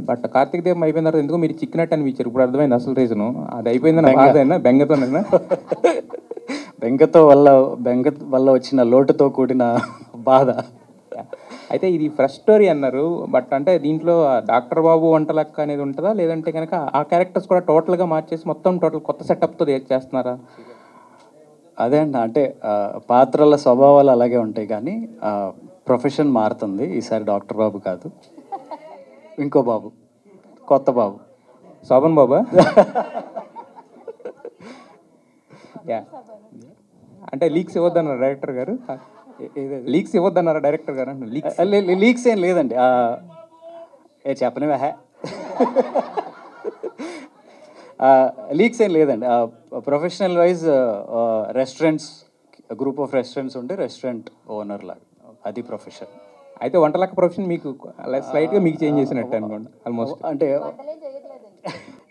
But Karthika దీపం అయిపోయిన తర్వాత ఎందుకో మీరు చిక్కినట్టు అనిపించారు. ఇప్పుడు అర్థమైంది అసలు రీజను. అది అయిపోయిందని బాధైనా బెంగతోనైనా బెంగ వల్ల వచ్చిన లోటుతో కూడిన బాధ. అయితే ఇది ఫ్రెష్ స్టోరీ అన్నారు. బట్ అంటే దీంట్లో డాక్టర్ బాబు వంటలక్క అనేది ఉంటుందా, లేదంటే కనుక ఆ క్యారెక్టర్స్ కూడా టోటల్గా మార్చేసి మొత్తం కొత్త సెటప్తో చేస్తున్నారా? అదే అండి, అంటే పాత్రల స్వభావాలు అలాగే ఉంటాయి కానీ ప్రొఫెషన్ మారుతుంది. ఈసారి డాక్టర్ బాబు కాదు, ఇంకో బాబు, కొత్త బాబు, శోభన్ బాబా? అంటే లీక్స్ ఇవ్వద్దన్నారు డైరెక్టర్ గారు. లీక్స్ ఇవ్వద్దన్నారా డైరెక్టర్ గారు? లీక్స్ ఏం లేదండి. చెప్పనివా లీక్స్ ఏం లేదండి. Professional wise restaurants, group of restaurants ఉంటే రెస్టారెంట్ ఓనర్ లాగా, అది ప్రొఫెషన్. అయితే వంటలక్క ప్రొఫెషన్ మీకు స్లైట్గా మీకు చేంజ్ చేసినట్టు అనుకోండి ఆల్మోస్ట్. అంటే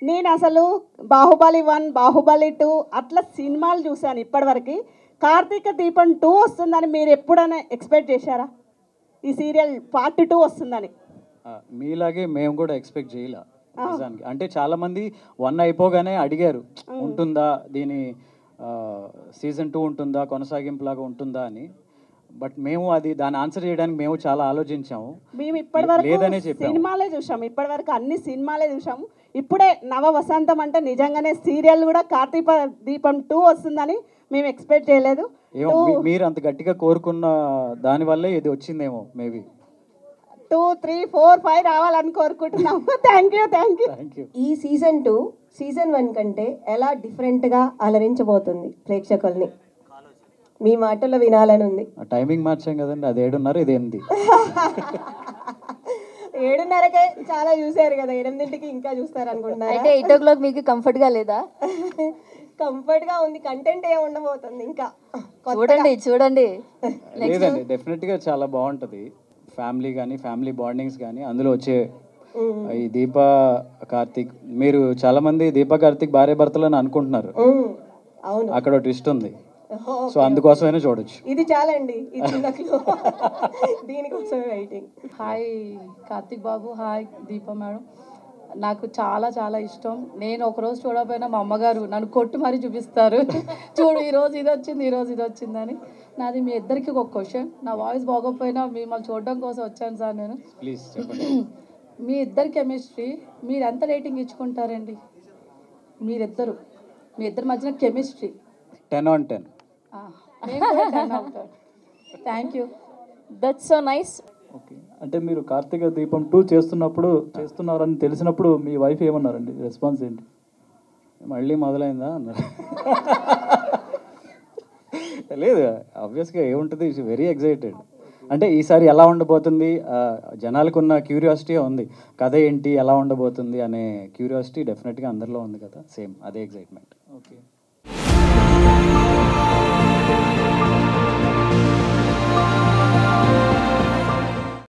నేను అసలు బాహుబలి 1, బాహుబలి 2 అట్లా సినిమాలు చూశాను ఇప్పటివరకు. కార్తీక దీపం 2 వస్తుందని మీరు ఎప్పుడైనా ఎక్స్పెక్ట్ చేశారా? ఈ సీరియల్ పార్ట్ 2 వస్తుందని? మీలాగే మేము కూడా ఎక్స్పెక్ట్ చేయలే నిజానికి. అంటే చాలామంది 1 అయిపోగానే అడిగారు, ఉంటుందా దీని సీజన్ 2 ఉంటుందా, కొనసాగింపులాగా ఉంటుందా అని. బట్ మేము దాని ఆన్సర్ చేయడానికి మేము చాలా ఆలోచించాము. మేము ఇప్పటివరకు సినిమాలే చూసాము, ఇప్పటివరకు అన్ని సినిమాలే చూసాము. ఇప్పుడే నవ వసంతం అంటే నిజంగానే సీరియల్ కూడా కార్తీక దీపం 2 వస్తుందని మేము ఎక్స్పెక్ట్ చేయలేదు. మీరు అంత గట్టిగా కోరుకున్న దానివల్లే ఇది వచ్చిందేమో మేబీ. 2, 3, 4, 5 రావాలని కోరుకుంటున్నాము. Thank you. ఈ సీజన్ 2 సీజన్ 1 కంటే ఎలా డిఫరెంట్గా అలరించబోతుంది ప్రేక్షకుల్ని? మీ మాటల్లో వినాలని ఉంది. టైమింగ్ మార్చాం కదండి, అది 7:30, ఇది 8. 7:30కే చాలా చూసారు కదా, 8ంటికి ఇంకా చూస్తారు అనుకుంటున్నారు. అయితే 8 o'clock మీకు కంఫర్ట్గా లేదా? కంఫర్ట్గా ఉంది. కంటెంట్ ఏమి ఉండబోతుంది ఇంకా చూడండి. లేదండి, డెఫినెట్గా చాలా బాగుంటుంది. ఫ్యామిలీ కానీ, ఫ్యామిలీ బాండింగ్స్ కానీ, అందులో వచ్చే ఈ దీపా కార్తీక్, మీరు చాలా మంది దీపా కార్తీక్ భార్య భర్తలు అని అనుకుంటున్నారు. అవును, అక్కడ ట్విస్ట్ ఉంది. సో అందుకోసమైనా చూడొచ్చు. ఇది చాలండి ఈ చిన్న క్లూ, దీనికోసమే వెయిటింగ్. హాయ్ కార్తీక్ బాబు, హాయ్ దీపా మేడం. నాకు చాలా చాలా ఇష్టం. నేను ఒకరోజు చూడకపోయినా మా అమ్మగారు నన్ను కొట్టి మరీ చూపిస్తారు, చూడు ఈరోజు ఇది వచ్చింది, ఈరోజు ఇది వచ్చిందని. నాది మీ ఇద్దరికి ఒక క్వశ్చన్. నా వాయిస్ బాగోపోయినా మిమ్మల్ని చూడడం కోసం వచ్చాను సార్ నేను. ప్లీజ్ చెప్పండి. మీ ఇద్దరు కెమిస్ట్రీ మీరు ఎంత రేటింగ్ ఇచ్చుకుంటారండి? మీ ఇద్దరి మధ్యన chemistry 10 on 10. Thank you. That's so nice. Okay, అంటే మీరు కార్తీక దీపం 2 చేస్తున్నారని తెలిసినప్పుడు మీ వైఫ్ ఏమన్నారండి? రెస్పాన్స్ ఏంటి? మళ్ళీ మొదలైందా అన్నారు. లేదు, ఆబ్వియస్గా ఏముంటుంది, ఇట్స్ వెరీ ఎక్సైటెడ్. అంటే ఈసారి ఎలా ఉండబోతుంది, జనాలకు ఉన్న క్యూరియాసిటీ ఉంది. కథ ఏంటి, ఎలా ఉండబోతుంది అనే క్యూరియాసిటీ డెఫినెట్గా అందరిలో ఉంది కదా, సేమ్ అదే ఎక్సైట్మెంట్.